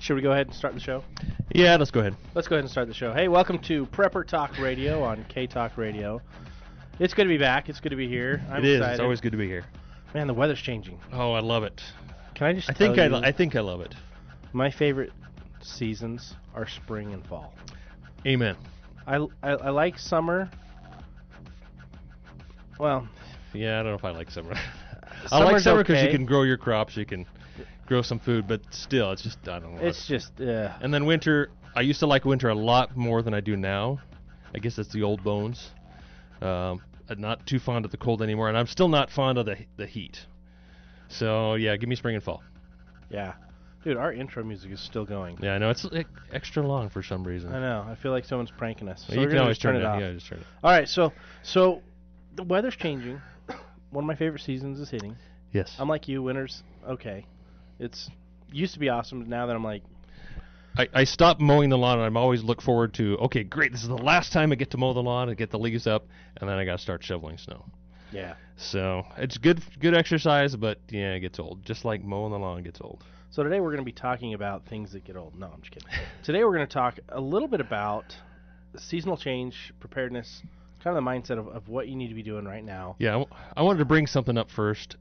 Should we go ahead and start the show? Yeah, let's go ahead. Let's go ahead and start the show. Hey, welcome to Prepper Talk Radio on K-Talk Radio. It's good to be back. It's good to be here. I'm excited. It's always good to be here. Man, the weather's changing. Oh, I love it. Can I just I tell you, I think I love it. my favorite seasons are spring and fall. Amen. I like summer. Well, yeah, I don't know if I like summer. I like summer because you can grow your crops, you can grow some food, but still, it's just, I don't know. It's just, And then winter, I used to like winter a lot more than I do now. I guess it's the old bones. I'm not too fond of the cold anymore, and I'm still not fond of the heat. So, yeah, give me spring and fall. Yeah. Dude, our intro music is still going. Yeah, I know. It's extra long for some reason. I know. I feel like someone's pranking us. So you can always turn it off. Yeah, just turn it. All right, so the weather's changing. One of my favorite seasons is hitting. Yes. I'm like you, winter's okay. It's used to be awesome, but now that I'm like... I stopped mowing the lawn, and I'm always look forward to, okay, great, this is the last time I get to mow the lawn and get the leaves up, and then I got to start shoveling snow. Yeah. So it's good exercise, but yeah, it gets old. Just like mowing the lawn gets old. So today we're going to be talking about things that get old. No, I'm just kidding. Today we're going to talk a little bit about seasonal change, preparedness, kind of the mindset of what you need to be doing right now. Yeah, I wanted to bring something up first,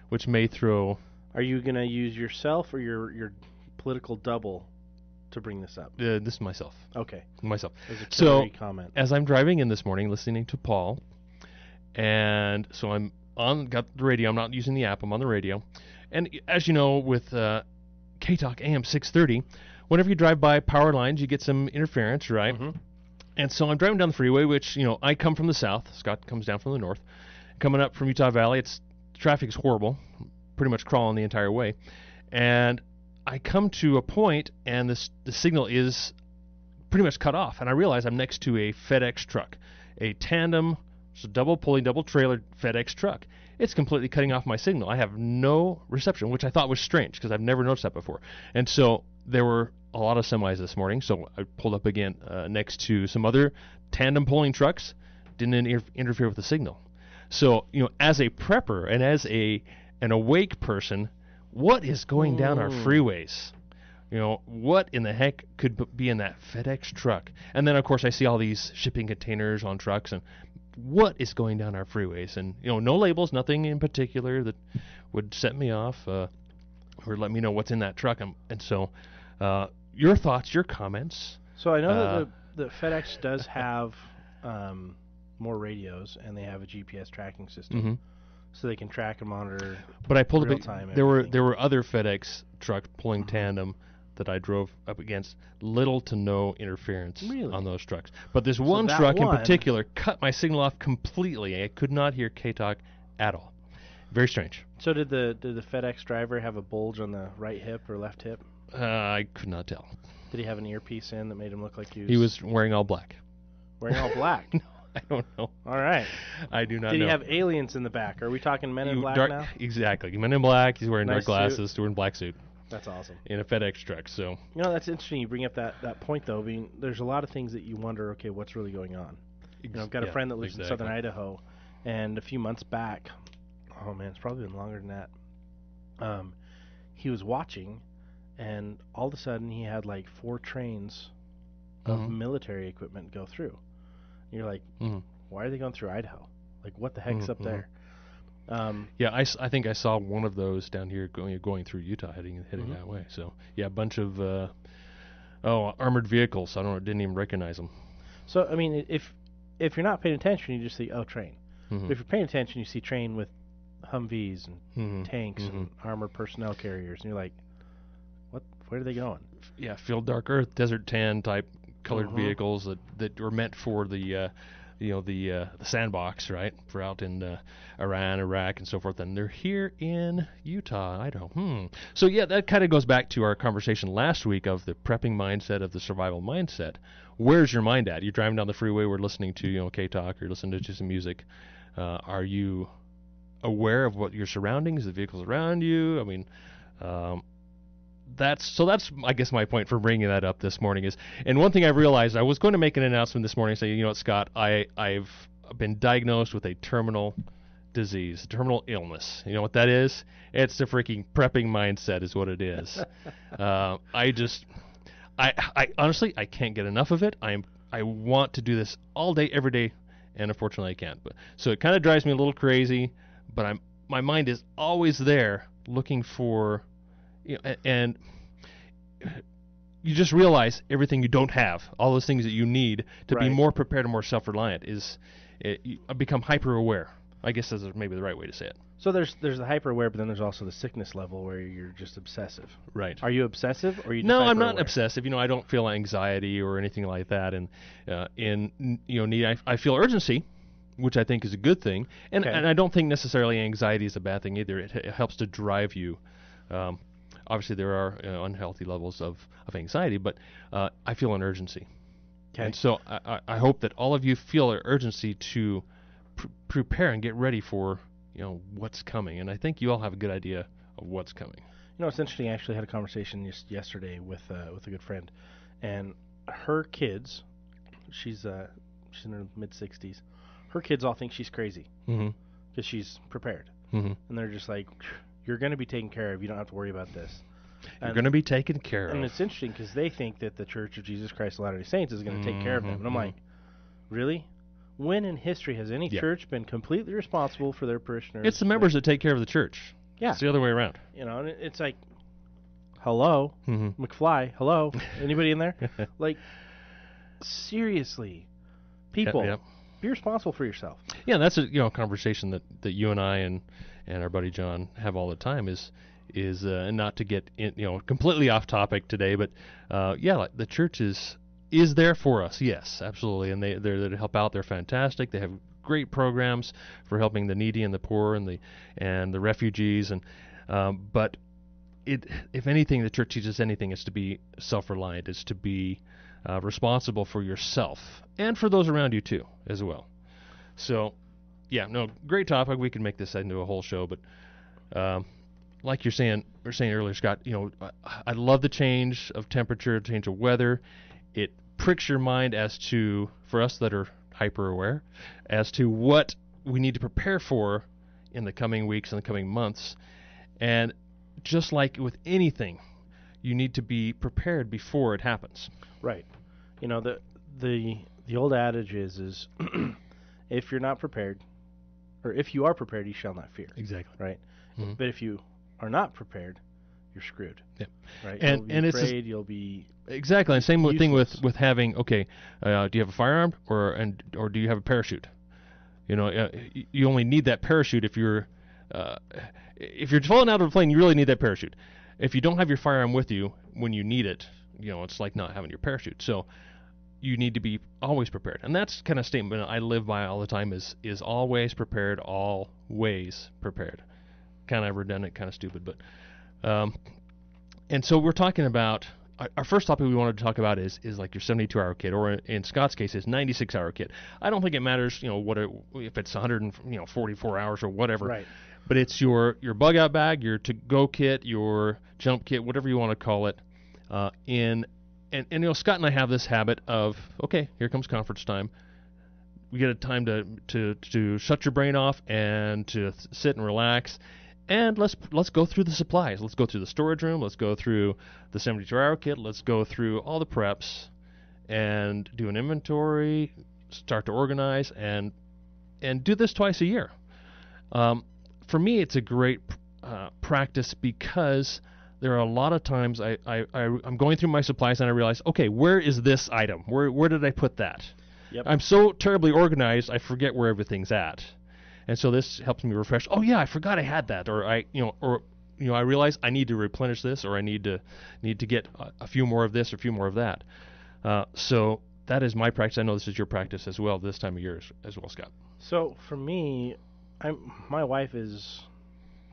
which may throw... Are you going to use yourself or your political double to bring this up? This is myself. Okay. Myself. So, comment. As I'm driving in this morning, listening to Paul, and so got the radio. I'm not using the app. I'm on the radio. And as you know, with K-Talk AM 630, whenever you drive by power lines, you get some interference, right? Mm-hmm. And so I'm driving down the freeway, which, I come from the south. Scott comes down from the north. Coming up from Utah Valley, traffic is horrible, pretty much crawling the entire way. And I come to a point, and the signal is pretty much cut off. And I realize I'm next to a FedEx truck, a tandem, so double pulley, double trailer FedEx truck. It's completely cutting off my signal. I have no reception, which I thought was strange because I've never noticed that before. And so there were a lot of semis this morning, so I pulled up again next to some other tandem pulling trucks. Didn't interfere with the signal. So, as a prepper and as an awake person, what is going down our freeways? What in the heck could be in that FedEx truck? And then, of course, I see all these shipping containers on trucks, and what is going down our freeways? And, no labels, nothing in particular that would set me off or let me know what's in that truck. And so, your thoughts, your comments. So I know that FedEx does have more radios, and they have a GPS tracking system. Mm-hmm. So they can track and monitor. But I pulled real up. Time there were other FedEx trucks pulling tandem that I drove up against. Little to no interference on those trucks. But this one truck in particular cut my signal off completely. I could not hear K-Talk at all. Very strange. So did the FedEx driver have a bulge on the right hip or left hip? I could not tell. Did he have an earpiece in that made him look like he was wearing all black? Wearing all black? No. I don't know. All right. I do not know. Did he have aliens in the back? Are we talking Men in Black now? Exactly. Men in Black. He's wearing dark glasses, wearing black suit. That's awesome. In a FedEx truck, so. That's interesting you bring up that point, though. I mean, there's a lot of things that you wonder, okay, what's really going on? I've got a friend that lives in southern Idaho, and a few months back, oh, man, it's probably been longer than that, he was watching, and all of a sudden he had like 4 trains of military equipment go through. You're like, why are they going through Idaho? Like, what the heck's up there? I think I saw one of those down here going through Utah, heading that way. So, yeah, a bunch of armored vehicles. Didn't even recognize them. So, I mean, if you're not paying attention, you just see, train. But if you're paying attention, you see train with Humvees and tanks and armored personnel carriers, and you're like, what? Where are they going? Yeah, field dark earth, desert tan type colored vehicles that were meant for the sandbox, right, for out in Iran, Iraq, and so forth. And they're here in Utah, Idaho. So yeah, that kind of goes back to our conversation last week of the prepping mindset, of the survival mindset. Where's your mind at? You're driving down the freeway. We're listening to K-Talk. You're listening to some music. Are you aware of what your surroundings, the vehicles around you? I mean, that's I guess my point for bringing that up this morning is, and one thing I realized, I was going to make an announcement this morning saying, what, Scott, I've been diagnosed with a terminal disease, terminal illness. You know what that is? It's the freaking prepping mindset is what it is. I honestly, I can't get enough of it. I want to do this all day, every day, and unfortunately I can't. But so it kind of drives me a little crazy. But my mind is always there, looking for, and you just realize everything you don't have, all those things that you need to be more prepared and more self-reliant. You become hyper-aware. I guess that's maybe the right way to say it. So there's the hyper-aware, but then there's also the sickness level where you're just obsessive. Right. Are you obsessive, or are you just No, hyper-aware? I'm not obsessive. I don't feel anxiety or anything like that. And need, I feel urgency, which I think is a good thing. And I don't think necessarily anxiety is a bad thing either. It helps to drive you. Obviously, there are unhealthy levels of anxiety, but I feel an urgency. Okay. And so I hope that all of you feel an urgency to prepare and get ready for what's coming. And I think you all have a good idea of what's coming. It's interesting. I actually had a conversation yesterday with a good friend, and her kids, she's in her mid-60s. Her kids all think she's crazy because she's prepared, and they're just like, "You're going to be taken care of. You don't have to worry about this." You're going to be taken care of. And it's interesting because they think that the Church of Jesus Christ of Latter-day Saints is going to take care of them, and I'm like, really? When in history has any church been completely responsible for their parishioners? It's the members that take care of the church. Yeah. It's the other way around. And it's like, hello, McFly, hello, anybody in there? Like, seriously, people, be responsible for yourself. Yeah, that's a conversation that you and I and our buddy John have all the time is not to get completely off topic today, but the church is there for us. Yes, absolutely, and they're there to help out. They're fantastic. They have great programs for helping the needy and the poor and the refugees. And but if anything, the church teaches anything, is to be self-reliant. It's to be responsible for yourself and for those around you too, as well. So, great topic. We can make this into a whole show, but like you're saying earlier, Scott, I love the change of temperature, change of weather. It pricks your mind as to, for us that are hyper-aware, as to what we need to prepare for in the coming weeks and the coming months. And just like with anything, you need to be prepared before it happens. Right. The old adage is if you're not prepared, or if you are prepared, you shall not fear. Exactly. Right. But if you are not prepared, you're screwed. Yeah. Right. And you'll be afraid. You'll be exactly. And same thing with having. Okay. Do you have a firearm or do you have a parachute? You only need that parachute if you're falling out of a plane. You really need that parachute. If you don't have your firearm with you when you need it, it's like not having your parachute. So you need to be always prepared. And that's kind of a statement I live by all the time is always prepared, always prepared. Kind of redundant, kind of stupid, but and so we're talking about our first topic we wanted to talk about is like your 72-hour kit, or in Scott's case, his 96-hour kit. I don't think it matters, if it's 144 hours or whatever. Right. But it's your bug-out bag, your to-go kit, your jump kit, whatever you want to call it. And Scott and I have this habit of, okay, here comes conference time. We get a time to shut your brain off and to sit and relax. And let's go through the supplies. Let's go through the storage room. Let's go through the 72-hour kit. Let's go through all the preps and do an inventory, start to organize, and do this twice a year. For me, it's a great practice because there are a lot of times I'm going through my supplies and I realize, okay, where is this item? Where did I put that? Yep. I'm so terribly organized, I forget where everything's at. And so this helps me refresh. Oh yeah, I forgot I had that, or I realize I need to replenish this, or I need to get a few more of this or a few more of that. So that is my practice. I know this is your practice as well this time of year as well, Scott. So for me, my wife is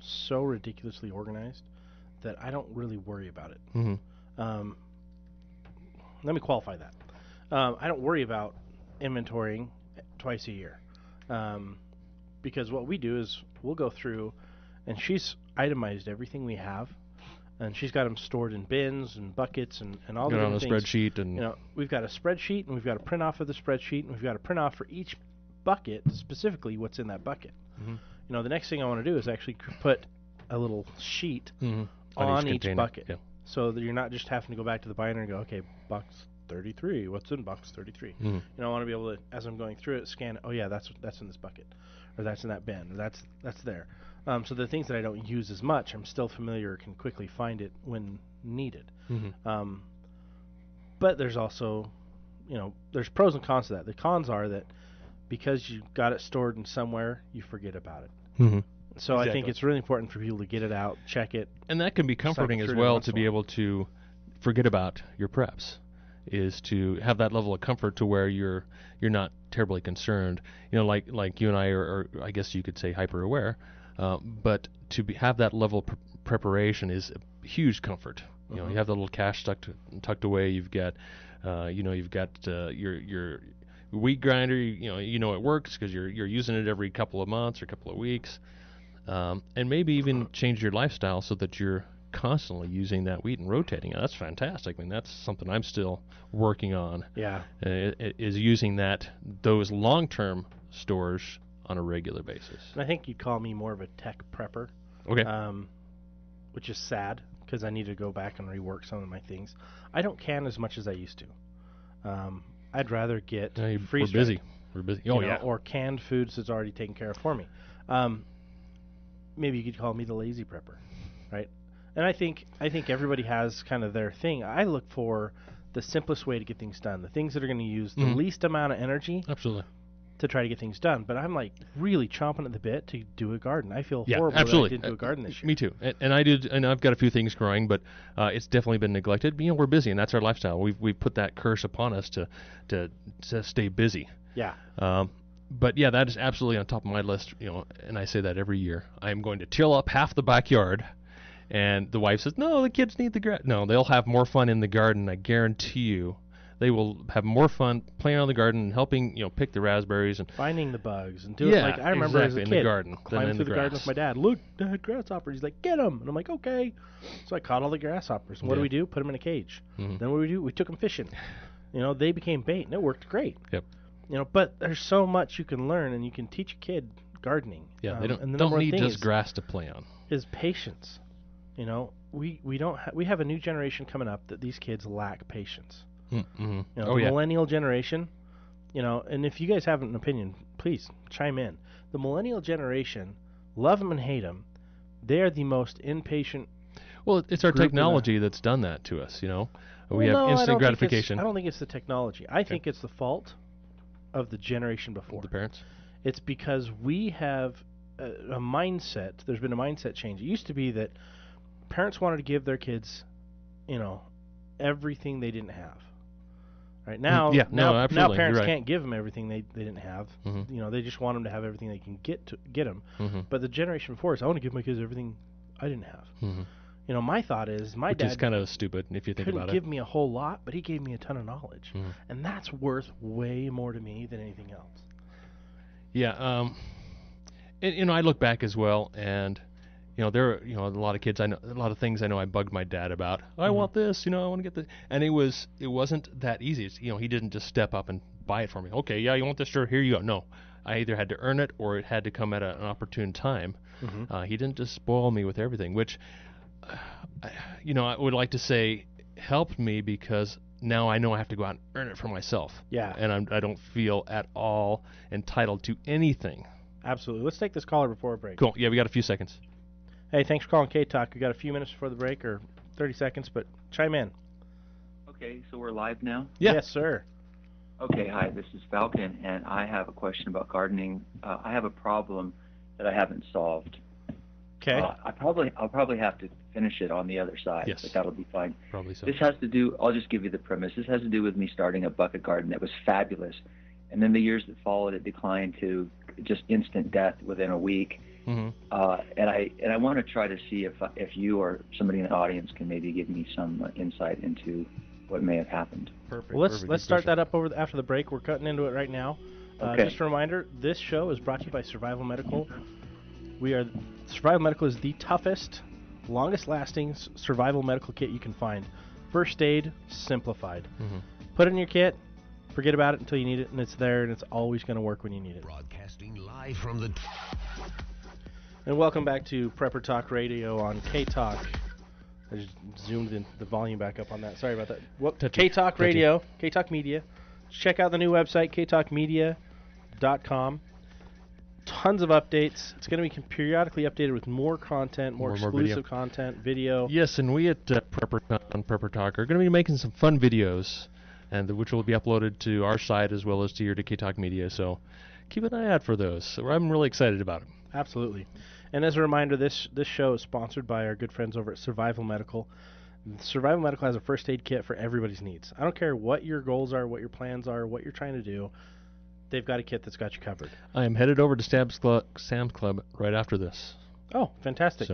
so ridiculously organized that I don't really worry about it. Mm-hmm. Let me qualify that. I don't worry about inventorying twice a year. Because what we do is we'll go through, and she's itemized everything we have, and she's got them stored in bins and buckets and all the different things. On a spreadsheet. And we've got a spreadsheet, and we've got a print off of the spreadsheet, and we've got a print off for each bucket, specifically what's in that bucket. Mm-hmm. The next thing I want to do is actually put a little sheet mm-hmm. on each bucket. Yeah. so that you're not just having to go back to the binder and go, okay, box 33, what's in box 33? Mm-hmm. I want to be able to, as I'm going through it, scan it. Oh yeah, that's in this bucket, or that's in that bin, or that's there. So the things that I don't use as much, I'm still familiar, can quickly find it when needed. Mm-hmm. But there's also, there's pros and cons to that. The cons are that because you got it stored in somewhere, you forget about it. Mm-hmm. So exactly. I think it's really important for people to get it out, check it. And that can be comforting as well, to be able to forget about your preps, is to have that level of comfort to where you're not terribly concerned. Like you and I are I guess you could say, hyper aware, but to have that level of preparation is a huge comfort. You have the little cache tucked away. You've got your wheat grinder. It works because you're using it every couple of months or couple of weeks. And maybe even change your lifestyle so that you're constantly using that wheat and rotating it. That's fantastic. I mean, that's something I'm still working on. Yeah. Is using those long-term stores on a regular basis. And I think you'd call me more of a tech prepper. Okay. Which is sad because I need to go back and rework some of my things. I don't can as much as I used to. I'd rather get freeze. We're busy. We're busy. Oh, yeah. Or canned foods that's already taken care of for me. Maybe you could call me the lazy prepper, right? And I think everybody has kind of their thing. I look for the simplest way to get things done, the things that are going to use the least amount of energy. Absolutely. To try to get things done. But I'm like really chomping at the bit to do a garden. I feel horrible absolutely. that I didn't do a garden this year. Me too. And I did. And I've got a few things growing, but it's definitely been neglected. We're busy, and that's our lifestyle. We've put that curse upon us to stay busy. Yeah. But yeah, that is absolutely on top of my list, and I say that every year. I'm going to till up half the backyard, and the wife says, no, the kids need the grass. No, they'll have more fun in the garden, I guarantee you. They will have more fun playing on the garden and helping, pick the raspberries and finding the bugs and doing like I remember as a kid, in the garden, climbing through the garden with my dad. Look, Dad, grasshoppers. He's like, get them, and I'm like, okay. So I caught all the grasshoppers. And what do? Put them in a cage. Mm-hmm. Then what do? We took them fishing. They became bait, and it worked great. Yep. But there's so much you can learn, and you can teach a kid gardening. Yeah, they don't need just grass to play on. Is patience. We have a new generation coming up that these kids lack patience. Mm-hmm. The millennial generation, and if you guys have an opinion, please chime in. The millennial generation, love them and hate them, they're the most impatient. Well, it's our technology that's done that to us. We have instant gratification. I don't think it's the technology. I think it's the fault of the generation before. The parents? It's because we have a mindset. There's been a mindset change. It used to be that parents wanted to give their kids, everything they didn't have. Right now, now parents can't give them everything they didn't have. Mm-hmm. They just want them to have everything they can get them. Mm-hmm. But the generation before is, I want to give my kids everything I didn't have. Mm-hmm. My thought is, Which dad is kind of stupid if you think about it. Couldn't give me a whole lot, but he gave me a ton of knowledge, mm-hmm. and that's worth way more to me than anything else. Yeah, and I look back as well, and there are a lot of kids I know, a lot of things I know I bugged my dad about. I want this, I want to get this, and it wasn't that easy. He didn't just step up and buy it for me. Okay, yeah, you want this shirt? Here you go. No, I either had to earn it or it had to come at an opportune time. Mm-hmm. He didn't just spoil me with everything, which I would like to say helped me, because now I know I have to go out and earn it for myself. Yeah, and I don't feel at all entitled to anything. Absolutely. Let's take this caller before a break. Cool. Yeah, we got a few seconds. Hey, thanks for calling K-Talk. We got a few minutes before the break, or 30 seconds, but chime in. Okay, so we're live now? Yeah. Yes, sir. Okay, hi, this is Falcon, and I have a question about gardening. I have a problem that I haven't solved. Okay. I'll probably have to finish it on the other side, yes. But that'll be fine. Probably so. This has to do, I'll just give you the premise. This has to do with me starting a bucket garden that was fabulous, and then the years that followed, it declined to just instant death within a week. Mm-hmm. And I want to try to see if you or somebody in the audience can maybe give me some insight into what may have happened. Perfect. Well, let's start that up after the break. We're cutting into it right now. Okay. Just a reminder, this show is brought to you by Survival Medical. Survival Medical is the toughest, longest-lasting survival medical kit you can find. First aid simplified. Mm-hmm. Put it in your kit. Forget about it until you need it, and it's there, and it's always going to work when you need it. Broadcasting live from the... And welcome back to Prepper Talk Radio on K-Talk. I just zoomed the volume back up on that. Sorry about that. K-Talk Radio, K-Talk Media. Check out the new website, ktalkmedia.com. Tons of updates. It's going to be periodically updated with more content, more exclusive content, video. Yes, and we at PrepperCon, Prepper Talk are going to be making some fun videos, and which will be uploaded to our site as well as to K-Talk Media. So keep an eye out for those. So I'm really excited about it. Absolutely. And as a reminder, this show is sponsored by our good friends over at Survival Medical. Survival Medical has a first aid kit for everybody's needs. I don't care what your goals are, what your plans are, what you're trying to do. They've got a kit that's got you covered. I am headed over to Sam's Club right after this. Oh, fantastic.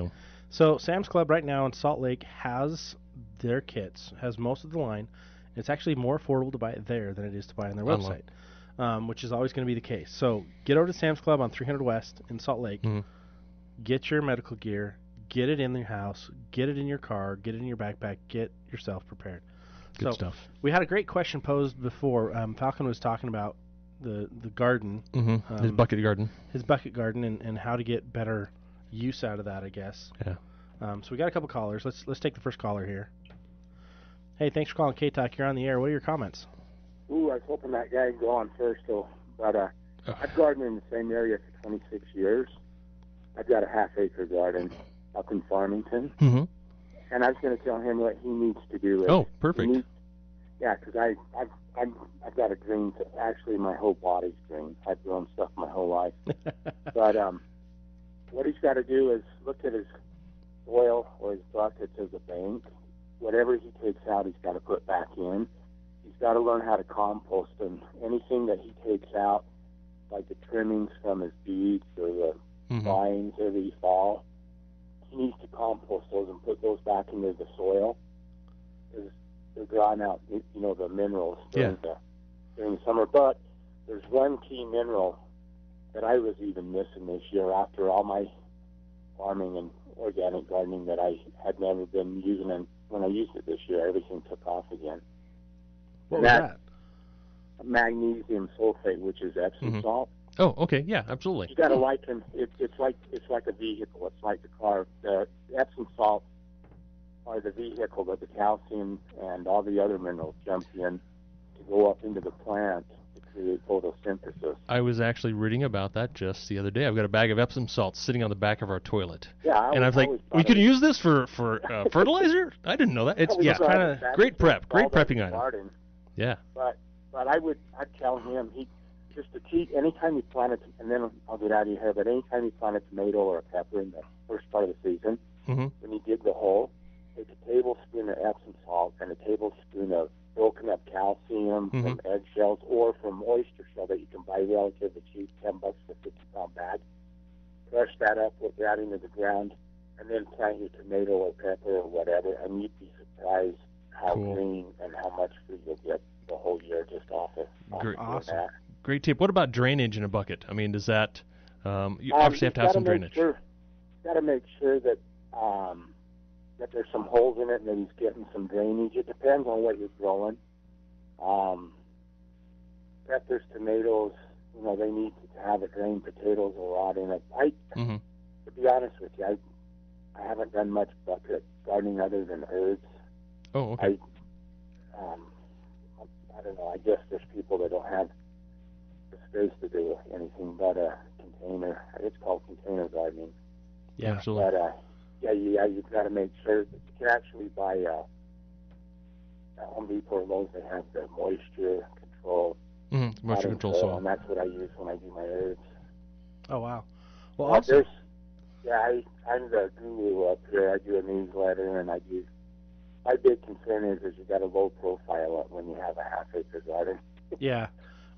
So Sam's Club right now in Salt Lake has their kits, has most of the line. It's actually more affordable to buy it there than it is to buy on their website, which is always going to be the case. So get over to Sam's Club on 300 West in Salt Lake. Get your medical gear. Get it in your house, get it in your car, get it in your backpack, get yourself prepared. Good stuff. We had a great question posed before. Falcon was talking about the garden. His bucket garden. His bucket garden and how to get better use out of that, I guess. Yeah. So we got a couple callers. Let's take the first caller here. Hey, thanks for calling K-Talk. You're on the air. What are your comments? Ooh, I was hoping that guy would go on first, though. But I've gardened in the same area for 26 years. I've got a half-acre garden up in Farmington, and I was going to tell him what he needs to do. Oh, perfect. Because I've got a green. Actually, my whole body's green. I've grown stuff my whole life. But what he's got to do is look at his soil or his buckets as a bank. Whatever he takes out, he's got to put back in. He's got to learn how to compost, and anything that he takes out, like the trimmings from his beets or the vines every fall, he needs to compost those and put those back into the soil. They're drawing out, the minerals during the summer. But there's one key mineral that I was even missing this year after all my farming and organic gardening that I had never been using. And when I used it this year, everything took off again. What was that? Magnesium sulfate, which is Epsom salt. Oh, okay, yeah, absolutely. You got to liken it's like a vehicle. It's like the car. The Epsom salts are the vehicle that the calcium and all the other minerals jump in to go up into the plant to create photosynthesis. I was actually reading about that just the other day. I've got a bag of Epsom salts sitting on the back of our toilet. Yeah, and I was like, we could use this for fertilizer? I didn't know that. It's kind of great prepping item. Yeah. But I'd tell him just to keep, anytime you plant it, and then I'll get out of your hair, but anytime you plant a tomato or a pepper in the first part of the season, when you dig the hole, take a tablespoon of Epsom salt and a tablespoon of broken up calcium from eggshells or from oyster shell that you can buy relatively cheap, $10 for a 50-pound bag. Crush that up, put that into the ground, and then plant your tomato or pepper or whatever, and you'd be surprised how green and how much food you'll get the whole year just off of Awesome. that. Great tip. What about drainage in a bucket? I mean, does that you obviously have to have some drainage? Got to make sure that that there's some holes in it and that he's getting some drainage. It depends on what you're growing. Peppers, tomatoes, they need to have it drain. Potatoes a lot in it. To be honest with you, I haven't done much bucket gardening other than herbs. Oh, okay. I don't know. I guess there's people that don't have the space to do anything but a container. It's called container gardening. Yeah, absolutely. But you've got to make sure that you can actually buy a Home Depot or Lowe's. They have the moisture control. Moisture control soil. And that's what I use when I do my herbs. Oh, wow. Well, also... I'm the guru up here. I do a newsletter, and my big concern is you got a low profile when you have a half-acre garden. Yeah.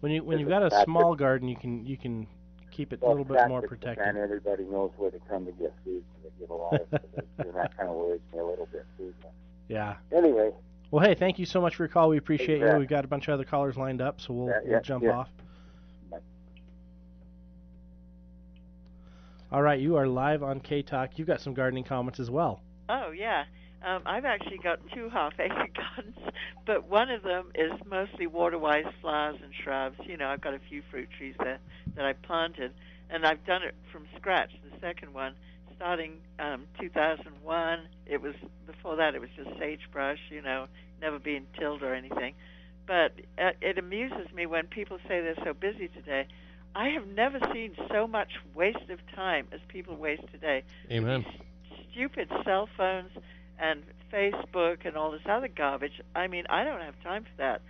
When you've got a small garden, you can keep it a little bit more protected. And everybody knows where to come to get food. So they get a lot of food, and that kind of worries me a little bit too. Yeah. Anyway. Well, hey, thank you so much for your call. We appreciate you. We've got a bunch of other callers lined up, so we'll jump off. Bye. All right, you are live on K-Talk. You've got some gardening comments as well. Oh, yeah. I've actually got 2 half-acre gardens, but one of them is mostly water-wise flowers and shrubs. I've got a few fruit trees there that I planted, and I've done it from scratch. The second one starting 2001. Before that, it was just sagebrush, never being tilled or anything. But it amuses me when people say they're so busy today. I have never seen so much waste of time as people waste today. Amen. These stupid cell phones and Facebook and all this other garbage. I mean, I don't have time for that.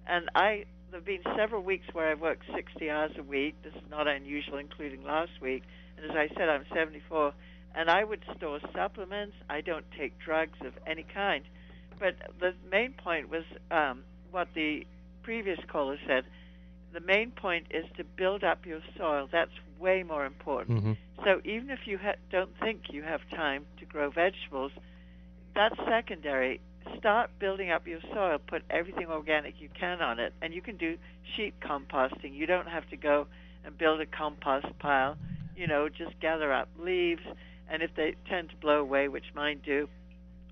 And there have been several weeks where I've worked 60 hours a week. This is not unusual, including last week. And as I said, I'm 74. And I would store supplements. I don't take drugs of any kind. But the main point was what the previous caller said. The main point is to build up your soil. That's way more important. Mm-hmm. So even if you don't think you have time to grow vegetables, that's secondary. Start building up your soil. Put everything organic you can on it. And you can do sheet composting. You don't have to go and build a compost pile. Just gather up leaves. And if they tend to blow away, which mine do,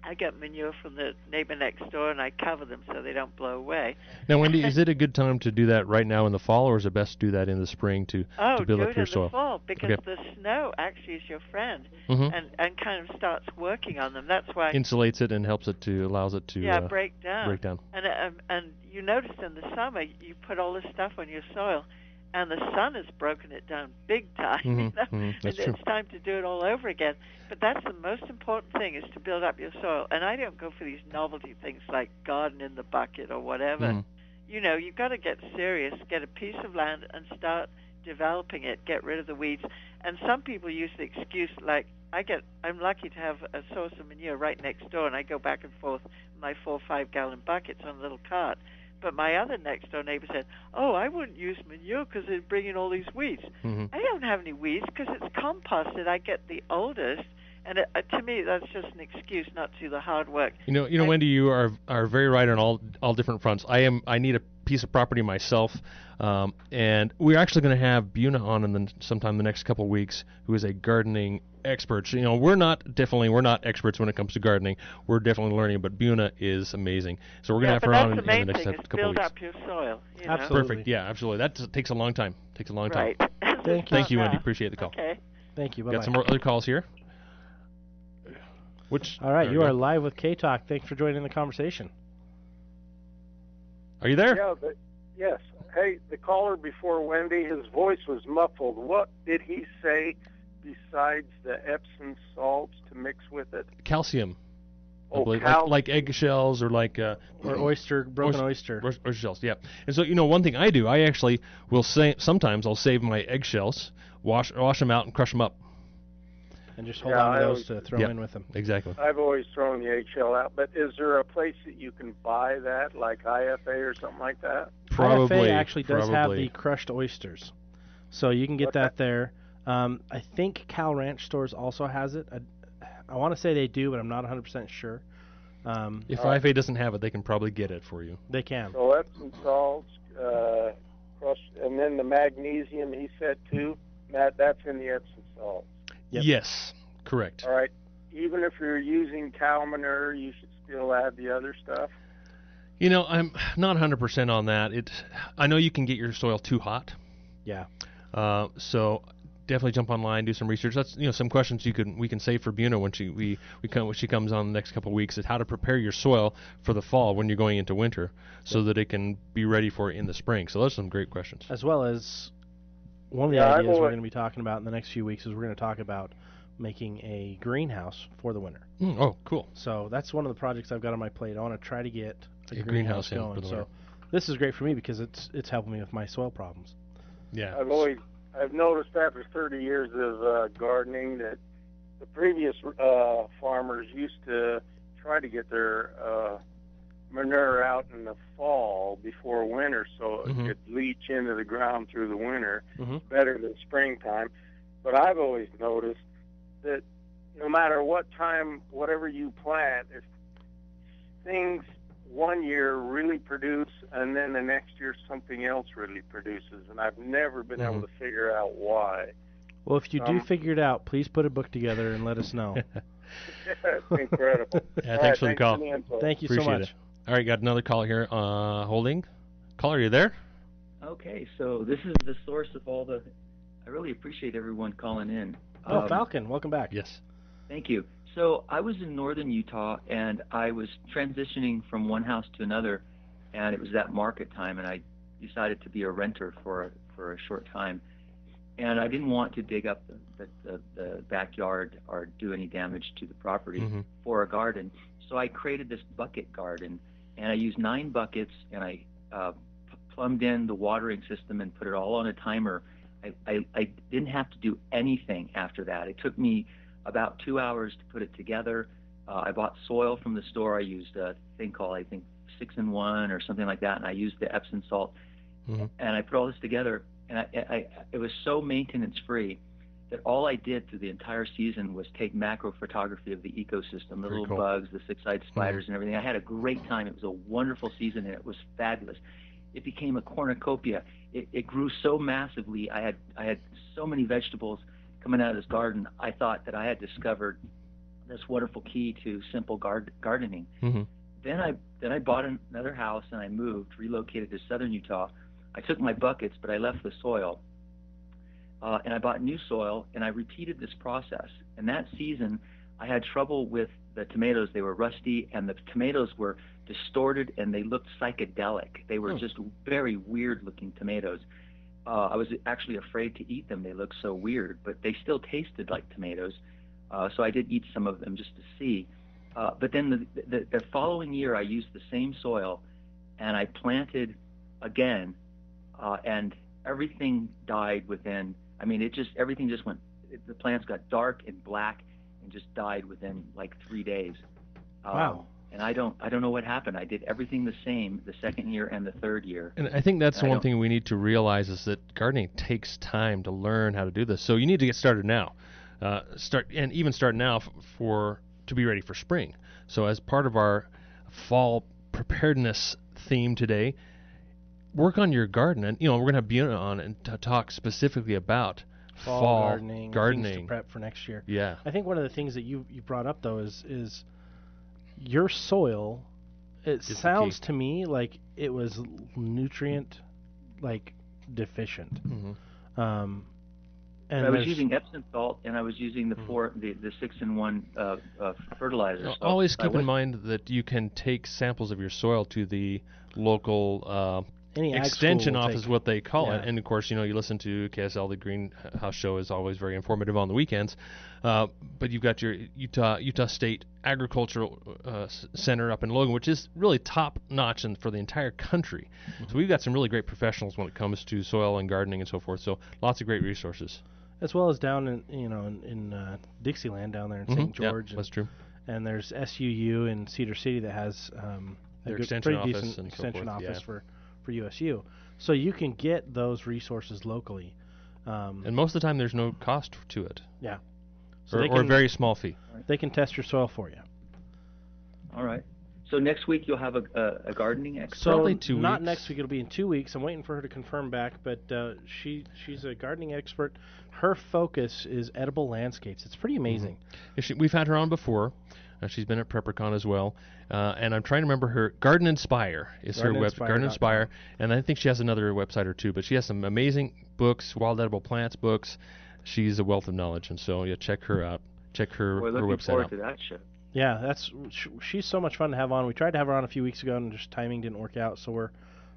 I get manure from the neighbor next door, and I cover them so they don't blow away. Now, Wendy, is it a good time to do that right now in the fall, or is it best to do that in the spring to build up your soil? Oh, do it in the fall, because the snow actually is your friend, and kind of starts working on them. That's why insulates it and allows it to break down. And you notice in the summer you put all this stuff on your soil, and the sun has broken it down big time. That's true. It's time to do it all over again. But that's the most important thing, is to build up your soil. And I don't go for these novelty things like garden in the bucket or whatever. You've got to get serious, get a piece of land and start developing it, get rid of the weeds. And some people use the excuse, like, I'm lucky to have a source of manure right next door, and I go back and forth my 4 or 5 gallon buckets on a little cart. But my other next-door neighbor said, oh, I wouldn't use manure because it'd bring in all these weeds. I don't have any weeds because it's composted. I get the oldest. And to me, that's just an excuse not to do the hard work. Wendy, you are very right on all different fronts. I need a piece of property myself, and we're actually going to have Buna on sometime in the next couple of weeks, who is a gardening expert. So, we're not experts when it comes to gardening. We're definitely learning, but Buna is amazing. So we're going to have her on in the next couple of weeks. Build up your soil. Absolutely. Perfect. Yeah, absolutely. That takes a long time. Right. Thank you, Wendy. Appreciate the call. Okay. Thank you. Bye-bye. Got some more other calls here. All right, you are live with K-Talk. Thanks for joining the conversation. Are you there? Yeah, yes. Hey, the caller before Wendy, his voice was muffled. What did he say besides the Epsom salts to mix with it? Calcium. Oh, like eggshells or like or broken oyster. Oyster shells, yeah. And so, one thing I do, I actually will sometimes I'll save my eggshells, wash them out and crush them up. And just hold on to those to throw in with them. Exactly. I've always thrown the eggshell out, but is there a place that you can buy that, like IFA or something like that? Probably. IFA actually does have the crushed oysters, so you can get that there. I think Cal Ranch Stores also has it. I want to say they do, but I'm not 100% sure. If IFA doesn't have it, they can probably get it for you. They can. So Epsom salts, crushed, and then the magnesium, he said too. That's in the Epsom salts. Yep. Yes, correct. All right. Even if you're using cow manure, you should still add the other stuff? I'm not 100% on that. I know you can get your soil too hot. Yeah. So definitely jump online, do some research. That's some questions we can save for Buna when she comes on the next couple of weeks, is how to prepare your soil for the fall when you're going into winter, so that it can be ready for it in the spring. So those are some great questions. As well as one of the ideas we're going to be talking about in the next few weeks is we're going to talk about making a greenhouse for the winter. Oh, cool. So that's one of the projects I've got on my plate. I want to try to get a greenhouse going. For the winter. This is great for me because it's helping me with my soil problems. Yeah. I've noticed after 30 years of gardening that the previous farmers used to try to get their manure out in the fall before winter, so it could leach into the ground through the winter better than springtime. But I've always noticed that no matter what time, whatever you plant, if things one year really produce and then the next year something else really produces, and I've never been able to figure out why. Well, if you do figure it out, please put a book together and let us know. That's incredible. Yeah, thanks for the call. Thank you Appreciate so much. It. All right, got another caller here holding. Caller, are you there? Okay, so this is the source of all the... I really appreciate everyone calling in. Falcon, welcome back. Yes. Thank you. So I was in northern Utah, and I was transitioning from one house to another, and it was that market time, and I decided to be a renter for a short time. And I didn't want to dig up the backyard or do any damage to the property for a garden. So I created this bucket garden, and I used 9 buckets, and I plumbed in the watering system and put it all on a timer. I didn't have to do anything after that. It took me about 2 hours to put it together. I bought soil from the store. I used a thing called, I think, 6-in-1 or something like that, and I used the Epsom salt. And I put all this together, and it was so maintenance-free that all I did through the entire season was take macro photography of the ecosystem, the little bugs, the 6-eyed spiders, and everything. I had a great time. It was a wonderful season, and it was fabulous. It became a cornucopia. It grew so massively. I had so many vegetables coming out of this garden. I thought that I had discovered this wonderful key to simple gardening. Then I bought another house, and I moved, relocated to southern Utah. I took my buckets, but I left the soil, and I bought new soil, and I repeated this process. And that season, I had trouble with the tomatoes. They were rusty, and the tomatoes were distorted, and they looked psychedelic. They were just very weird-looking tomatoes. I was actually afraid to eat them. They looked so weird, but they still tasted like tomatoes. So I did eat some of them just to see. But then the following year, I used the same soil, and I planted again, and everything died within. I mean, everything just went. The plants got dark and black, and just died within like 3 days. Wow. And I don't know what happened. I did everything the same the second year and the third year. And I think that's the one thing we need to realize is that gardening takes time to learn how to do this. So you need to get started now. Start now to be ready for spring. So as part of our fall preparedness theme today, work on your garden, and we're going to have Buna on and to talk specifically about fall gardening, things to prep for next year. Yeah, I think one of the things that you brought up though is your soil. It sounds to me like it was nutrient deficient. And I was using Epsom salt, and I was using the 6-in-1 fertilizer. Always keep in mind that you can take samples of your soil to the local extension office, what they call it. And of course, you listen to KSL. The Greenhouse Show is always very informative on the weekends. But you've got your Utah State Agricultural Center up in Logan, which is really top notch for the entire country. So we've got some really great professionals when it comes to soil and gardening and so forth. So lots of great resources. As well as down in Dixieland down there in St. George. Yeah, that's true. And there's SUU in Cedar City that has their extension office for USU. So you can get those resources locally. And most of the time there's no cost to it. Yeah. So or a very small fee. They can test your soil for you. All right. So next week you'll have a gardening expert? So probably 2 weeks. Not next week. It'll be in 2 weeks. I'm waiting for her to confirm back, but she's a gardening expert. Her focus is edible landscapes. It's pretty amazing. We've had her on before. She's been at PrepperCon as well. And I'm trying to remember her. Garden Inspire is her website. Garden Inspire. And I think she has another website or two, but she has some amazing books, wild edible plants books. She's a wealth of knowledge, and so check her out. Check her website out. We're looking forward to that show. Yeah, she's so much fun to have on. We tried to have her on a few weeks ago, and just timing didn't work out, so we're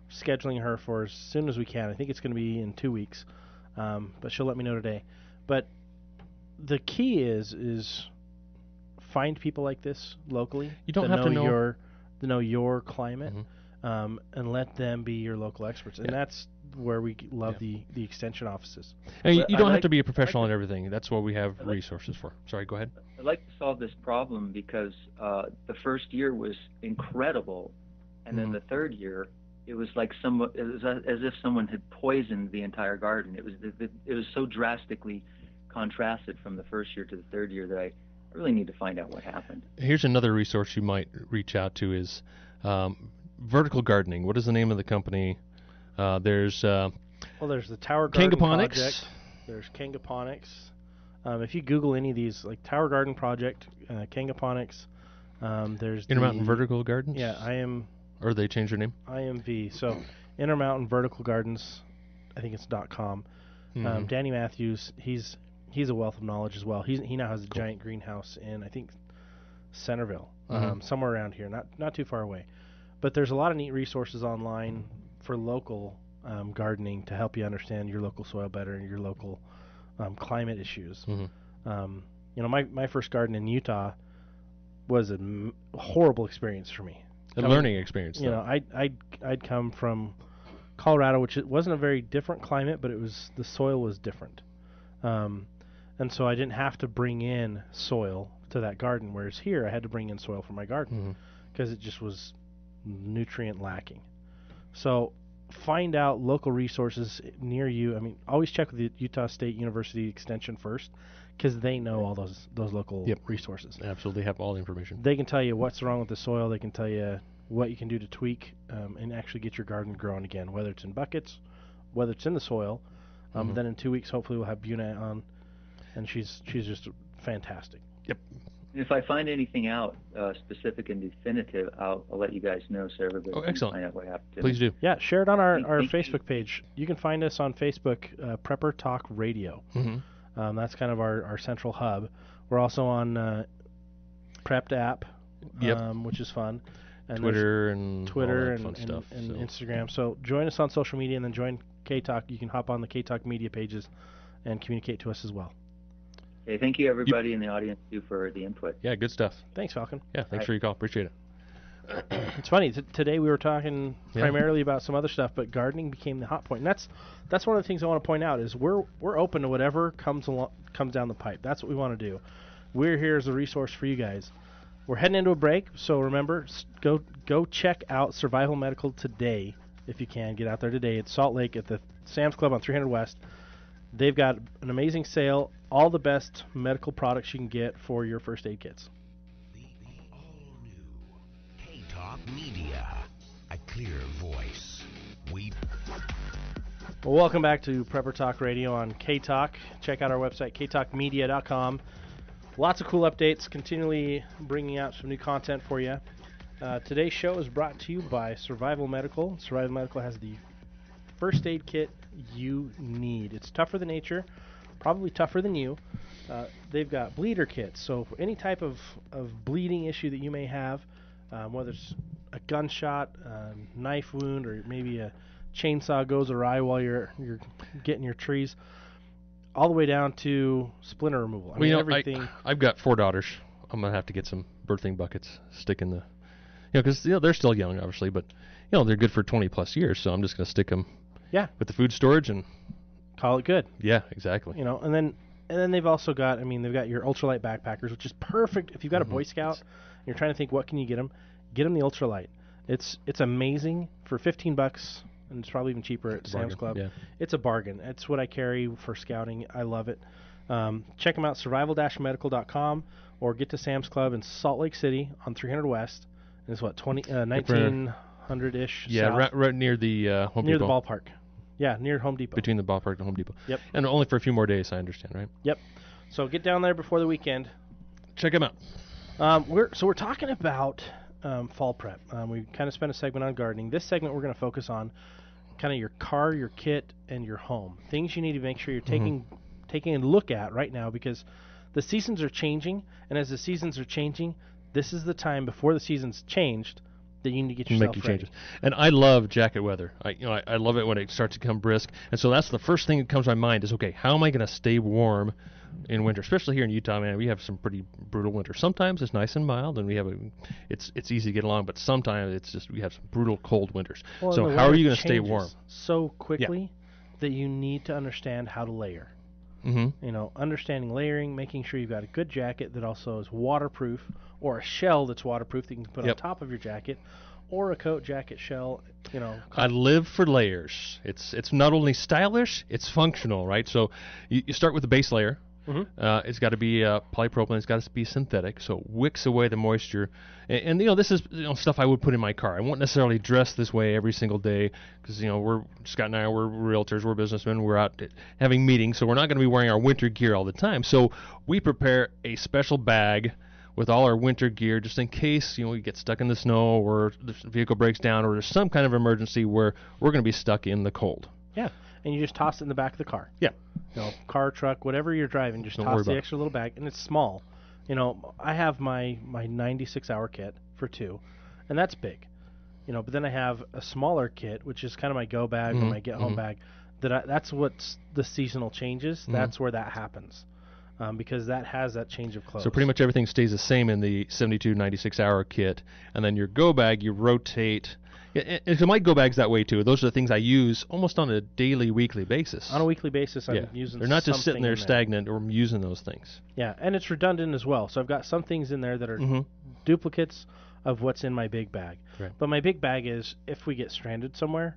scheduling her for as soon as we can. I think it's going to be in 2 weeks, but she'll let me know today. But the key is find people like this locally. You don't have to know your climate, and let them be your local experts. And that's where we love the extension offices. And you don't have to be a professional in everything. That's what we have resources for. Sorry, go ahead. I'd like to solve this problem because the first year was incredible, and then the third year it was like as if someone had poisoned the entire garden. It was so drastically contrasted from the first year to the third year that I really need to find out what happened. Here's another resource you might reach out to is vertical gardening. What is the name of the company? There's the Tower Garden Project. There's Kangaponics. If you Google any of these, like Tower Garden Project, Kangaponics, there's Intermountain Vertical Gardens. Yeah, Or they changed their name. IMV. So Intermountain Vertical Gardens, I think it's .com. Danny Matthews, he's he's a wealth of knowledge as well. He now has a giant greenhouse in, I think, Centerville, somewhere around here, not too far away. But there's a lot of neat resources online for local gardening to help you understand your local soil better and your local climate issues. My first garden in Utah was a horrible experience for me. A learning experience. I'd come from Colorado, which it wasn't a very different climate, but the soil was different. And so I didn't have to bring in soil to that garden, whereas here I had to bring in soil for my garden because it just was nutrient lacking. So find out local resources near you. I mean, always check with the Utah State University Extension first, because they know all those local resources. Absolutely, have all the information. They can tell you what's wrong with the soil. They can tell you what you can do to tweak and actually get your garden growing again, whether it's in buckets, whether it's in the soil. Then in 2 weeks, hopefully, we'll have Buna on, and she's just fantastic. Yep. If I find anything out specific and definitive, I'll let you guys know so everybody can find out what happened to Please me. do. Yeah, share it on our Facebook page. You can find us on Facebook, Prepper Talk Radio. That's kind of our central hub. We're also on Prepped app, which is fun. And Twitter and fun stuff, and Instagram. So join us on social media and then join K-Talk. You can hop on the K-Talk media pages and communicate to us as well. Okay, thank you, everybody in the audience, too, for the input. Yeah, good stuff. Thanks, Falcon. Yeah, thanks for your call. Appreciate it. It's funny. Today we were talking primarily about some other stuff, but gardening became the hot point. And that's one of the things I want to point out is we're open to whatever comes down the pipe. That's what we want to do. We're here as a resource for you guys. We're heading into a break, so remember, go check out Survival Medical today if you can. Get out there today at Salt Lake at the Sam's Club on 300 West. They've got an amazing sale, all the best medical products you can get for your first aid kits. The all-new K-Talk Media, a clear voice. Well, welcome back to Prepper Talk Radio on K-Talk. Check out our website, ktalkmedia.com. Lots of cool updates, continually bringing out some new content for you. Today's show is brought to you by Survival Medical. Survival Medical has the first aid kit you need. It's tougher than nature, probably tougher than you. They've got bleeder kits, so for any type of bleeding issue that you may have, whether it's a gunshot, a knife wound, or maybe a chainsaw goes awry while you're getting your trees, all the way down to splinter removal. I mean, everything. I've got 4 daughters. I'm gonna have to get some birthing buckets, stick in the, because they're still young, obviously, but they're good for 20+ years. So I'm just gonna stick them. Yeah. With the food storage and call it good. Yeah, exactly. And then they've also got. They've got your ultralight backpackers, which is perfect if you've got a Boy Scout and you're trying to think what can you get them. Get them the ultralight. It's amazing for $15. And it's probably even cheaper at Sam's Club. Yeah. It's a bargain. It's what I carry for scouting. I love it. Check them out, survival-medical.com, or get to Sam's Club in Salt Lake City on 300 West. And it's 1900-ish. Yeah, right near the Home Depot. Near the ballpark. Yeah, near Home Depot. Between the ballpark and Home Depot. Yep. And only for a few more days, I understand, right? Yep. So get down there before the weekend. Check them out. We're talking about fall prep. We kind of spent a segment on gardening. This segment we're going to focus on kind of your car, your kit, and your home. Things you need to make sure you're taking a look at right now, because the seasons are changing, and as the seasons are changing, this is the time before the season's changed that you need to get yourself ready. Changes. And I love jacket weather. I love it when it starts to become brisk, and so that's the first thing that comes to my mind is, okay, how am I going to stay warm in winter, especially here in Utah, man? We have some pretty brutal winter. Sometimes it's nice and mild, and it's easy to get along. But sometimes it's just we have some brutal cold winters. Well, so how are you going to stay warm? So quickly that you need to understand how to layer. Understanding layering, making sure you've got a good jacket that also is waterproof, or a shell that's waterproof that you can put on top of your jacket, or a coat, jacket, shell. I live for layers. It's not only stylish, it's functional, right? So you start with the base layer. It's got to be polypropylene. It's got to be synthetic, so it wicks away the moisture. And this is stuff I would put in my car. I won't necessarily dress this way every single day because Scott and I we're realtors, we're businessmen, we're out having meetings, so we're not going to be wearing our winter gear all the time. So we prepare a special bag with all our winter gear just in case we get stuck in the snow or the vehicle breaks down or there's some kind of emergency where we're going to be stuck in the cold. Yeah, and you just toss it in the back of the car. Yeah. car, truck, whatever you're driving, just toss the extra little bag, and it's small. I have my 96-hour kit for 2, and that's big. But then I have a smaller kit, which is kind of my go bag or my get home bag. That's what's the seasonal changes. That's where that happens, because that has that change of clothes. So pretty much everything stays the same in the 72, 96-hour kit, and then your go bag you rotate. So my go bag's that way too. Those are the things I use almost on a daily, weekly basis. On a weekly basis, I'm using. They're not just sitting there stagnant, or I'm using those things. Yeah, and it's redundant as well. So I've got some things in there that are duplicates of what's in my big bag. Right. But my big bag is, if we get stranded somewhere,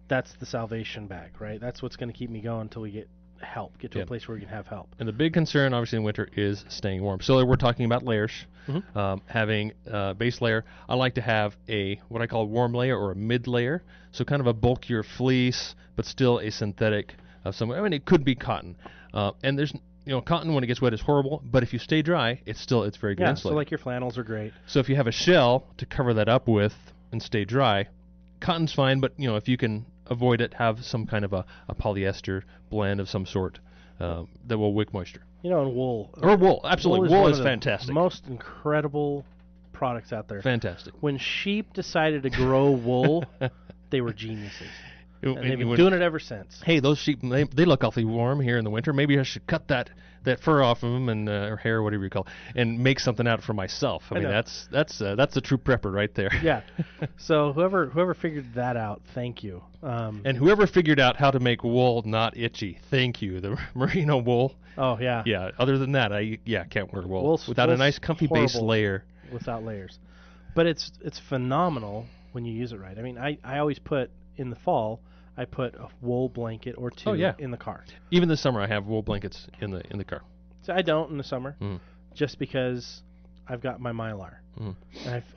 that's the salvation bag, right? That's what's going to keep me going until we get to a place where we can have help. And the big concern, obviously, in winter is staying warm. So we're talking about layers. Having a base layer. I like to have what I call a warm layer or a mid layer. So kind of a bulkier fleece, but still a synthetic of some. I mean, it could be cotton. And there's cotton when it gets wet is horrible, but if you stay dry, it's very good. Yeah, so like your flannels are great. So if you have a shell to cover that up with and stay dry, cotton's fine, but if you can avoid it, have some kind of a polyester blend of some sort that will wick moisture. And wool. Or wool, absolutely. Wool is fantastic. Most incredible products out there. Fantastic. When sheep decided to grow wool, they were geniuses. And they've been doing it ever since. Hey, those sheep, they look awfully warm here in the winter. Maybe I should cut that fur off of them and or hair, whatever you call it, and make something out for myself. I mean, that's a true prepper right there. Yeah. So whoever figured that out, thank you. And whoever figured out how to make wool not itchy, thank you. The merino wool. Oh yeah. Yeah. Other than that, I can't wear wool without a nice comfy base layer. Without layers, but it's phenomenal when you use it right. I mean, I always put in the fall. I put a wool blanket or 2 in the car. Even this summer, I have wool blankets in the car. So I don't in the summer, just because I've got my Mylar. And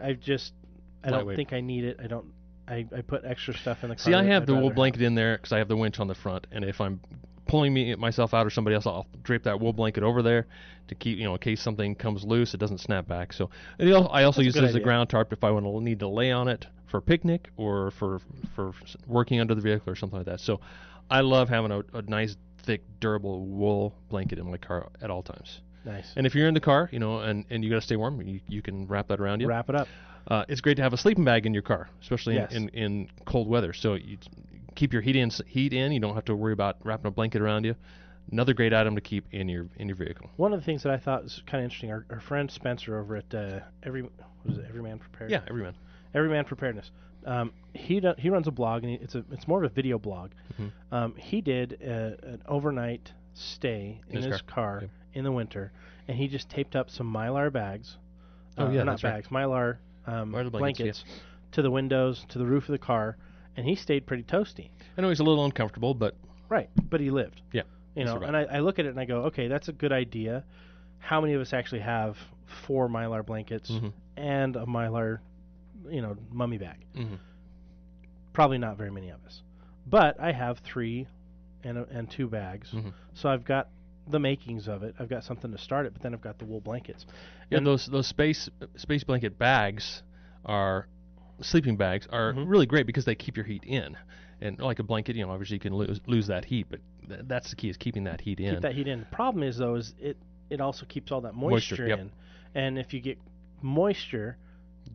I don't think I need it. I put extra stuff in the car. See, I have the wool blanket in there because I have the winch on the front, and if I'm pulling myself out or somebody else, I'll drape that wool blanket over there to keep, in case something comes loose, it doesn't snap back. So I also use it as a ground tarp if I need to lay on it for a picnic or for working under the vehicle or something like that. So I love having a nice, thick, durable wool blanket in my car at all times. Nice. And if you're in the car, and you got to stay warm, you can wrap that around you. Wrap it up. It's great to have a sleeping bag in your car, especially in cold weather. So you keep your heat in. You don't have to worry about wrapping a blanket around you. Another great item to keep in your vehicle. One of the things that I thought was kind of interesting, our friend Spencer over at Everyman Preparedness. Yeah, Everyman. Everyman Preparedness. He runs a blog, and it's more of a video blog. He did an overnight stay in his car in the winter, and he just taped up some Mylar bags. Not bags, Mylar blankets to the windows, to the roof of the car, and he stayed pretty toasty. I know he's a little uncomfortable, but but he lived. Yeah. And I look at it and I go, okay, that's a good idea. How many of us actually have 4 Mylar blankets and a Mylar, mummy bag? Probably not very many of us. But I have 3 and 2 bags. So I've got the makings of it. I've got something to start it, but then I've got the wool blankets. Yeah, and those space blanket bags sleeping bags are really great because they keep your heat in. And like a blanket, obviously you can lose that heat, but that's the key, is keeping that heat in. Keep that heat in. The problem is, though, it also keeps all that moisture in. And if you get moisture,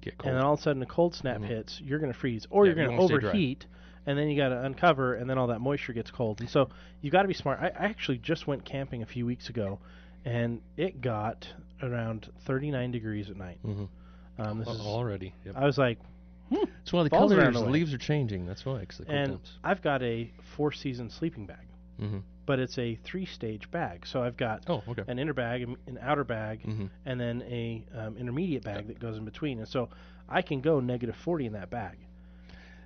get cold. And then all of a sudden a cold snap hits, you're going to freeze, or you're going to overheat, and then you got to uncover, and then all that moisture gets cold. And so you got to be smart. I actually just went camping a few weeks ago, and it got around 39 degrees at night. Already. Yep. I was like, it's one of the colors. The leaves are changing. That's why. And I've got a 4-season sleeping bag, but it's a 3-stage bag. So I've got an inner bag, an outer bag, and then a intermediate bag that goes in between. And so I can go -40 in that bag.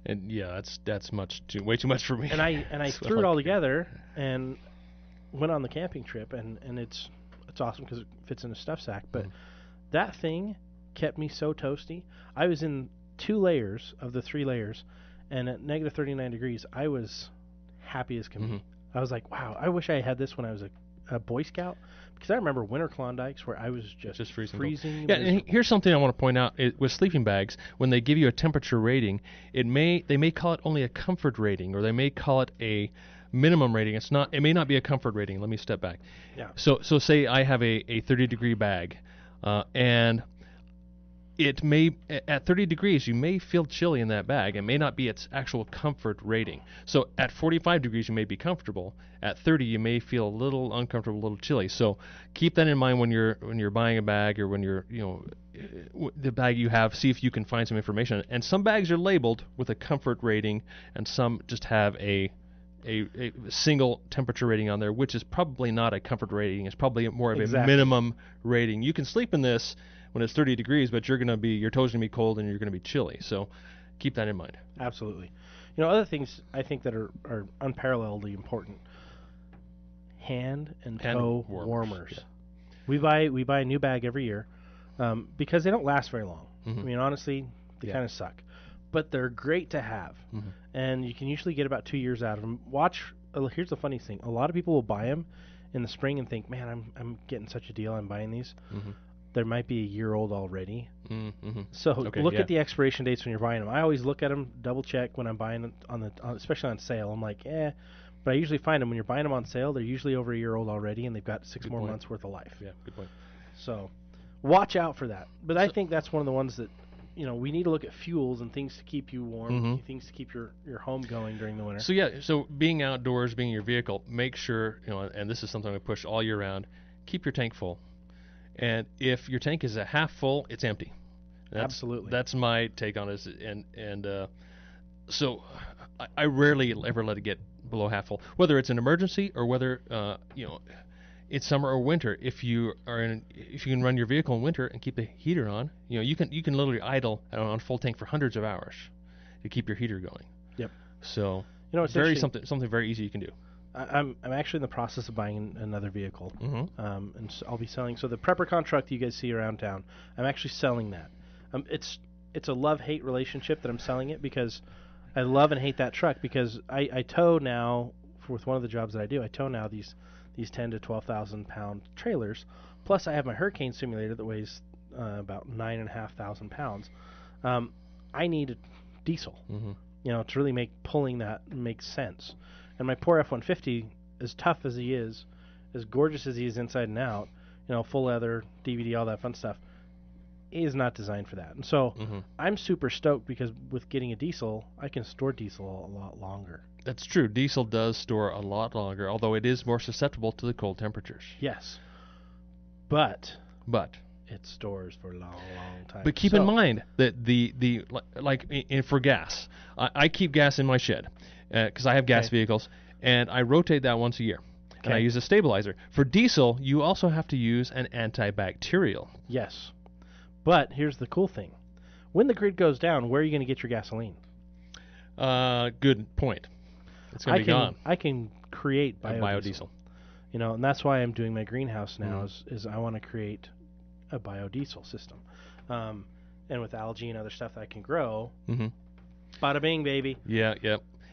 And that's way too much for me. And I threw it all together and went on the camping trip, and it's awesome because it fits in a stuff sack. But that thing kept me so toasty. I was in 2 layers of the 3 layers, and at -39 degrees, I was happy as can be. I was like, wow, I wish I had this when I was a Boy Scout, because I remember winter Klondikes where I was just freezing. Yeah, and here's something I want to point out. With sleeping bags, when they give you a temperature rating, they may call it only a comfort rating, or they may call it a minimum rating. It may not be a comfort rating. Let me step back. Yeah. So say I have a 30-degree bag, and it may, at 30 degrees, you may feel chilly in that bag. It may not be its actual comfort rating. So at 45 degrees, you may be comfortable. At 30, you may feel a little uncomfortable, a little chilly. So keep that in mind when you're buying a bag, or when you're, the bag you have. See if you can find some information. And some bags are labeled with a comfort rating, and some just have a single temperature rating on there, which is probably not a comfort rating. It's probably more of a minimum rating. You can sleep in this when it's 30 degrees, but your toes are going to be cold and you're going to be chilly. So keep that in mind. Absolutely. Other things I think that are unparalleledly important. Hand and toe warmers. Yeah. We buy a new bag every year because they don't last very long. Mm-hmm. I mean, honestly, they kind of suck. But they're great to have. Mm-hmm. And you can usually get about 2 years out of them. Here's the funny thing. A lot of people will buy them in the spring and think, man, I'm getting such a deal. I'm buying these. Mm-hmm. There might be a year old already. Mm-hmm. So look at the expiration dates when you're buying them. I always look at them, double check when I'm buying them, especially on sale. I'm like, but I usually find them when you're buying them on sale, they're usually over a year old already, and they've got 6 more months worth of life. Yeah, good point. So watch out for that. But I think that's one of the ones that, we need to look at fuels and things to keep you warm, things to keep your home going during the winter. So being outdoors, being in your vehicle, make sure, and this is something I push all year round, keep your tank full. And if your tank is a half full, it's empty. Absolutely. That's my take on it. So I rarely ever let it get below half full, whether it's an emergency or whether it's summer or winter. If you can run your vehicle in winter and keep the heater on, you can literally idle on full tank for hundreds of hours to keep your heater going. Yep. So it's something very easy you can do. I'm actually in the process of buying another vehicle, and so I'll be selling. So the PrepperCon truck that you guys see around town, I'm actually selling that. It's a love-hate relationship that I'm selling it, because I love and hate that truck, because I tow now, with one of the jobs that I do, I tow now these 10 to 12,000 pound trailers. Plus I have my Hurricane simulator that weighs about 9,500 pounds. I need a diesel, to really make pulling that make sense. And my poor F-150, as tough as he is, as gorgeous as he is inside and out, full leather, DVD, all that fun stuff, is not designed for that. And so I'm super stoked, because with getting a diesel, I can store diesel a lot longer. That's true. Diesel does store a lot longer, although it is more susceptible to the cold temperatures. Yes. But it stores for a long, long time. But keep in mind that for gas, I keep gas in my shed because I have gas vehicles, and I rotate that once a year. Okay. And I use a stabilizer. For diesel, you also have to use an antibacterial. Yes. But here's the cool thing. When the grid goes down, where are you going to get your gasoline? Good point. It's going to be gone. I can create biodiesel. And that's why I'm doing my greenhouse now, is I want to create a biodiesel system. And with algae and other stuff that I can grow, bada bing, baby. Yeah.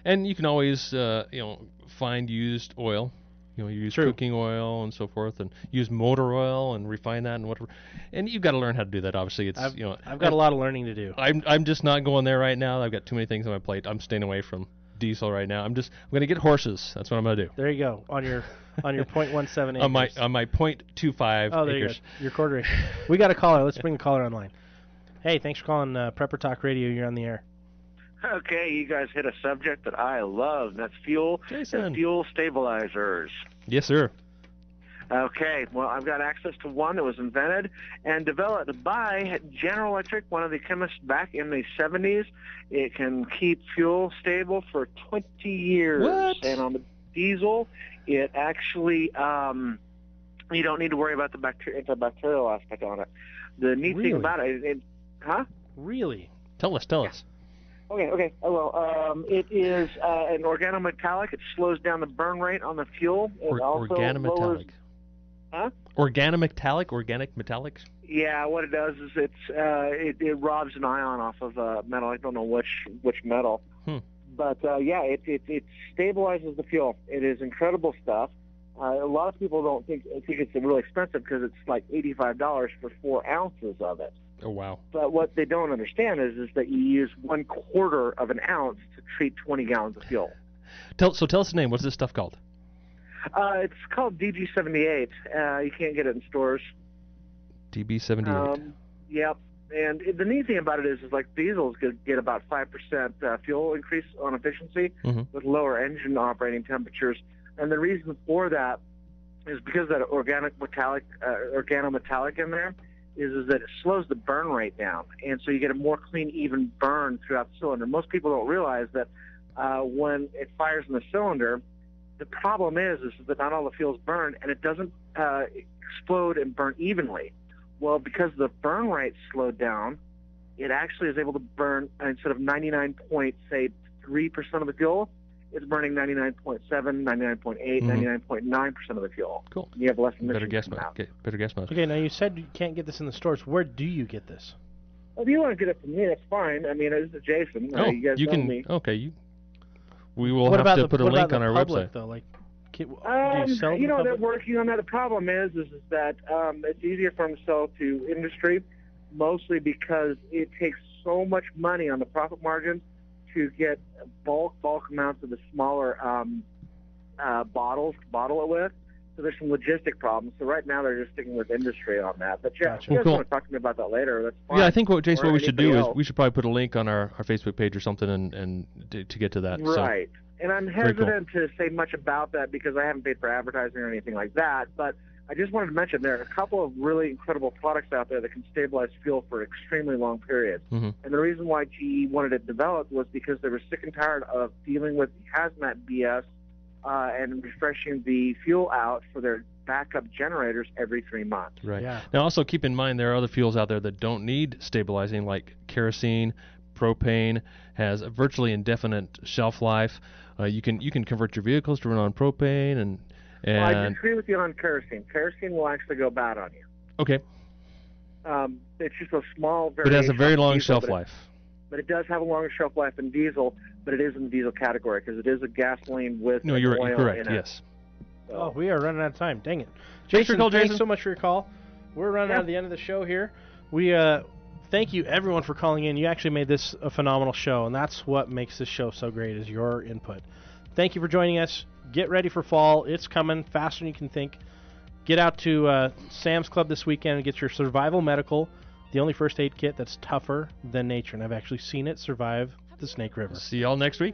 And you can always, find used oil. You use cooking oil and so forth, and use motor oil and refine that and whatever. And you've got to learn how to do that. Obviously, I've got a lot of learning to do. I'm just not going there right now. I've got too many things on my plate. I'm staying away from diesel right now. I'm going to get horses. That's what I'm going to do. There you go. On your 0.17 acres. on my 0.25 there acres. You go. Your quarter acre. We got a caller. Let's bring the caller online. Hey, thanks for calling Prepper Talk Radio. You're on the air. Okay, you guys hit a subject that I love. That's fuel and fuel stabilizers. Yes, sir. Okay, well, I've got access to one that was invented and developed by General Electric, one of the chemists back in the 70s. It can keep fuel stable for 20 years. What? And on the diesel, it actually, you don't need to worry about the antibacterial aspect on it. The neat thing about it, Really? Tell us. Okay. Well, it is an organometallic. It slows down the burn rate on the fuel. It also organometallic. Organometallic? Organic metallics? Yeah, what it does is it robs an ion off of metal. I don't know which metal. But, it stabilizes the fuel. It is incredible stuff. A lot of people don't think it's really expensive because it's like $85 for 4 ounces of it. Oh, wow. But what they don't understand is that you use 1/4 of an ounce to treat 20 gallons of fuel. Tell us the name. What's this stuff called? It's called DG78. You can't get it in stores. DB78. Yep. And the neat thing about it is like diesels get about 5% fuel increase on efficiency with lower engine operating temperatures. And the reason for that is because that organometallic in there is that it slows the burn rate down. And so you get a more clean, even burn throughout the cylinder. Most people don't realize that when it fires in the cylinder, the problem is that not all the fuel's burned, and it doesn't explode and burn evenly. Well, because the burn rate slowed down, it actually is able to burn, instead of 99.3% of the fuel, it's burning 99.7, 99.8, 99.9% of the fuel. Cool. You have less emissions. Better gas mode. Okay, now you said you can't get this in the stores. Where do you get this? Well, if you want to get it from me, that's fine. I mean, this is Jason. Oh, you guys you know can. me. Okay, we will have to put a link on our public, website. Though? Like, do you sell to the they're public? working on that. The problem is that it's easier for them to sell to industry, mostly because it takes so much money on the profit margins to get bulk amounts of the smaller bottles to bottle it with. So there's some logistic problems. So right now they're just sticking with industry on that. But yeah, if you guys want to talk to me about that later, that's fine. Yeah, I think what we should do is we should probably put a link on our Facebook page or something and to get to that. Right. So, and I'm hesitant to say much about that because I haven't paid for advertising or anything like that. But I just wanted to mention there are a couple of really incredible products out there that can stabilize fuel for extremely long periods. And the reason why GE wanted it developed was because they were sick and tired of dealing with hazmat BS and refreshing the fuel out for their backup generators every 3 months. Right. Yeah. Now also keep in mind there are other fuels out there that don't need stabilizing, like kerosene. Propane has a virtually indefinite shelf life. You can convert your vehicles to run on propane and well, I disagree with you on kerosene. Kerosene will actually go bad on you. Okay. It's just a small variation. But it has a very long shelf life. But it does have a longer shelf life than diesel, but it is in the diesel category because it is a gasoline with oil you're correct, in it. Yes. So. Oh, we are running out of time. Dang it. Jason, thanks so much for your call. We're running out of the end of the show here. We thank you, everyone, for calling in. You actually made this a phenomenal show, and that's what makes this show so great is your input. Thank you for joining us. Get ready for fall. It's coming faster than you can think. Get out to Sam's Club this weekend and get your Survival Medical, the only first aid kit that's tougher than nature. And I've actually seen it survive the Snake River. See y'all next week.